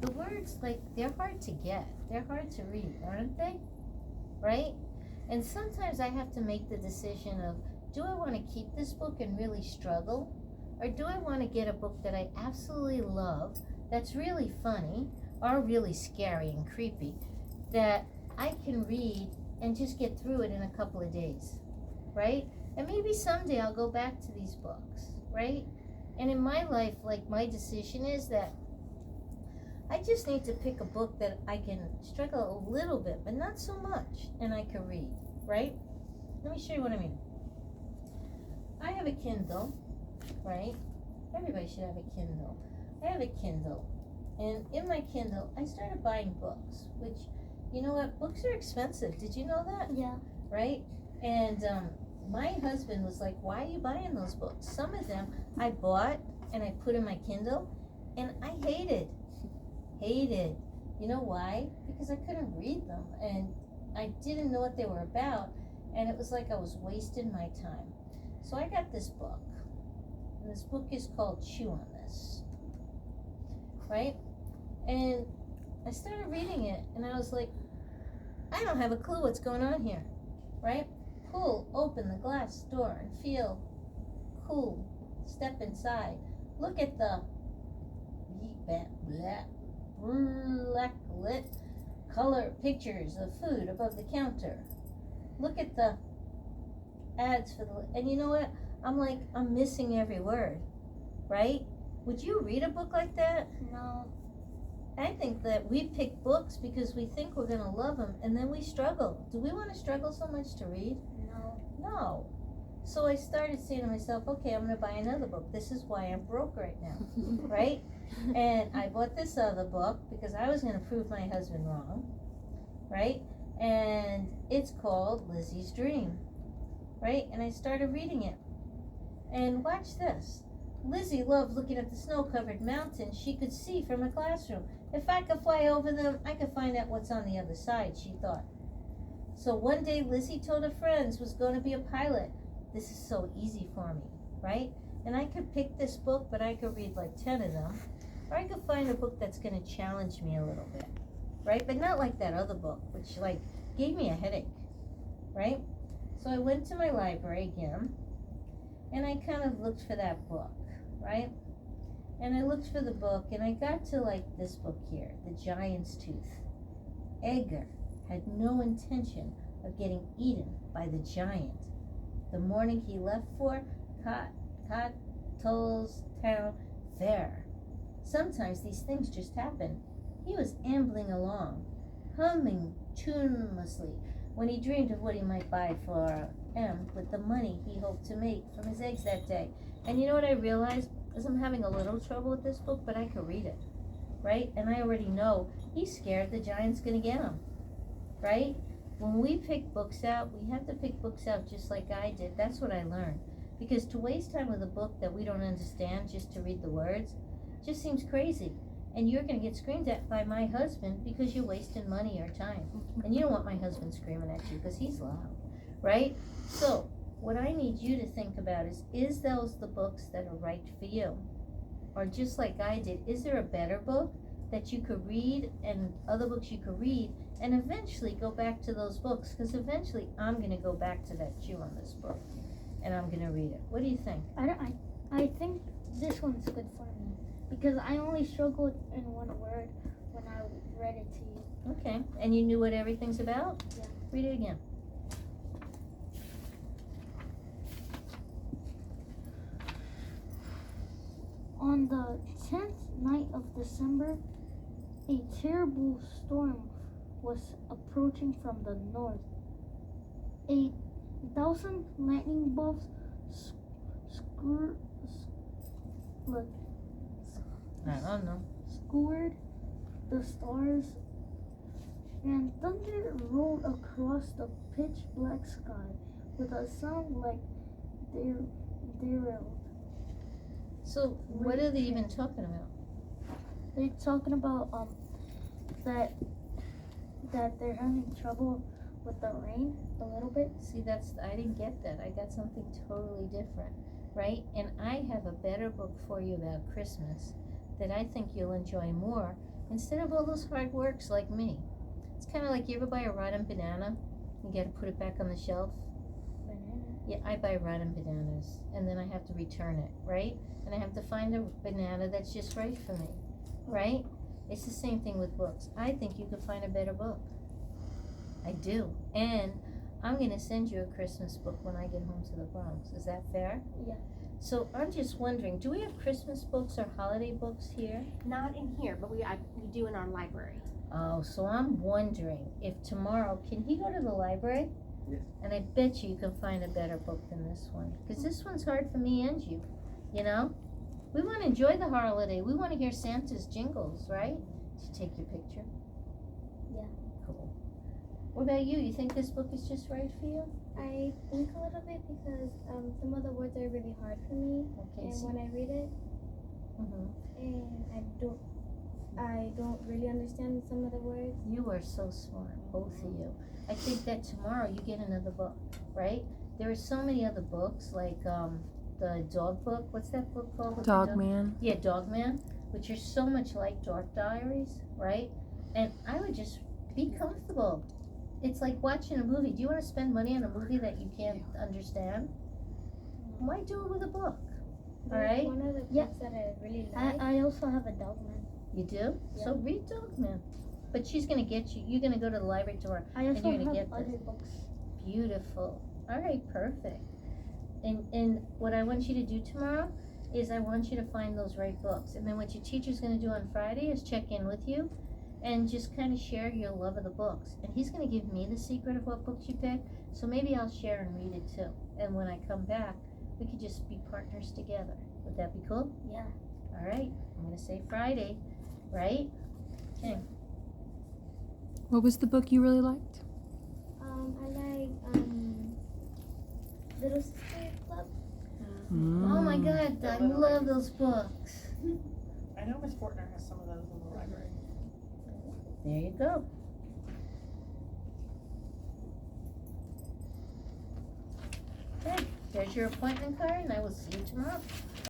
the words, like, they're hard to get. They're hard to read, aren't they? Right? And sometimes I have to make the decision of, do I want to keep this book and really struggle? Or do I want to get a book that I absolutely love, that's really funny, or really scary and creepy, that I can read and just get through it in a couple of days, right? And maybe someday I'll go back to these books, right? And in my life, like, my decision is that I just need to pick a book that I can struggle a little bit, but not so much, and I can read, right? Let me show you what I mean. I have a Kindle, right? Everybody should have a Kindle. I have a Kindle, and in my Kindle, I started buying books, which, you know what, books are expensive. Did you know that? Yeah. Right? And my husband was like, why are you buying those books? Some of them I bought and I put in my Kindle, and I hated. You know why? Because I couldn't read them, and I didn't know what they were about, and it was like I was wasting my time. So I got this book, and this book is called Chew on This, right? And I started reading it, and I was like, I don't have a clue what's going on here, right? Pull open the glass door and feel cool. Step inside. Look at the black lit color pictures of food above the counter. Look at the ads for the, and you know what? I'm like, I'm missing every word, right? Would you read a book like that? No. I think that we pick books because we think we're going to love them, and then we struggle. Do we want to struggle so much to read? No. No. So I started saying to myself, okay, I'm going to buy another book. This is why I'm broke right now, right? And I bought this other book because I was going to prove my husband wrong, right? And it's called Lizzie's Dream, right? And I started reading it. And watch this. Lizzie loved looking at the snow-covered mountains she could see from her classroom. If I could fly over them, I could find out what's on the other side, she thought. So one day Lizzie told her friends was going to be a pilot. This is so easy for me, right? And I could pick this book, but I could read like 10 of them. Or I could find a book that's going to challenge me a little bit, right? But not like that other book, which like gave me a headache, right? So I went to my library again, and I kind of looked for that book, right? And I looked for the book, and I got to like this book here, The Giant's Tooth. Edgar had no intention of getting eaten by the giant. The morning he left for Cottle's Town Fair. Sometimes these things just happen. He was ambling along, humming tunelessly, when he dreamed of what he might buy for M with the money he hoped to make from his eggs that day. And you know what I realized? Is I'm having a little trouble with this book, but I could read it, right? And I already know he's scared the giant's going to get him, right? When we pick books out, we have to pick books out just like I did. That's what I learned. Because to waste time with a book that we don't understand just to read the words just seems crazy. And you're going to get screamed at by my husband because you're wasting money or time. And you don't want my husband screaming at you because he's loud, right? So what I need you to think about is those the books that are right for you? Or just like I did, is there a better book that you could read and other books you could read and eventually go back to those books? Because eventually I'm going to go back to that Chew on This book and I'm going to read it. What do you think? I think this one's good for me because I only struggled in one word when I read it to you. Okay. And you knew what everything's about? Yeah. Read it again. On the 10th night of December, a terrible storm was approaching from the north. 1,000 lightning bolts skewered the stars, and thunder rolled across the pitch black sky with a sound like derailed. So what are they even talking about? They're talking about that they're having trouble with the rain a little bit. See, I didn't get that. I got something totally different, right? And I have a better book for you about Christmas that I think you'll enjoy more Instead of all those hard works like me. It's kind of like, you ever buy a rotten banana? You gotta put it back on the shelf. Banana. Yeah, I buy rotten bananas, and then I have to return it, right? And I have to find a banana that's just right for me, right? It's the same thing with books. I think you could find a better book. I do. And I'm gonna send you a Christmas book when I get home to the Bronx. Is that fair? Yeah. So I'm just wondering, do we have Christmas books or holiday books here? Not in here, but we do in our library. Oh, so I'm wondering if tomorrow, can he go to the library? Yes. And I bet you can find a better book than this one. Because this one's hard for me and you, you know? We want to enjoy the holiday. We want to hear Santa's jingles, right? Did you take your picture? Yeah. Cool. What about you? You think this book is just right for you? I think a little bit because some of the words are really hard for me, Okay. and So, when I read it, and I don't really understand some of the words. you are so smart, both of you. I think that tomorrow you get another book, right? There are so many other books, like the dog book. What's that book called? with the Dog Man. Yeah, Dog Man, which are so much like Dark Diaries, right? And I would just be comfortable. It's like watching a movie. Do you want to spend money on a movie that you can't understand? Why do it with a book? All right? One of the books Yeah. that I really like. I also have a dog man. You do? Yeah. So read Dog Man. But she's going to get you. You're going to go to the library tomorrow. I And also you're gonna have get this. other books. Beautiful. All right, perfect. And what I want you to do tomorrow is I want you to find those right books. And then what your teacher's going to do on Friday is check in with you and just kind of share your love of the books. And he's going to give me the secret of what books you pick. So maybe I'll share and read it too. And when I come back, we could just be partners together. Would that be cool? Yeah. All right. I'm going to say Friday, right? Okay. What was the book you really liked? I like Little Sister Club. Oh my God, I love those books. I know Miss Fortner has some of those in the library. There you go. Okay, there's your appointment card, and I will see you tomorrow.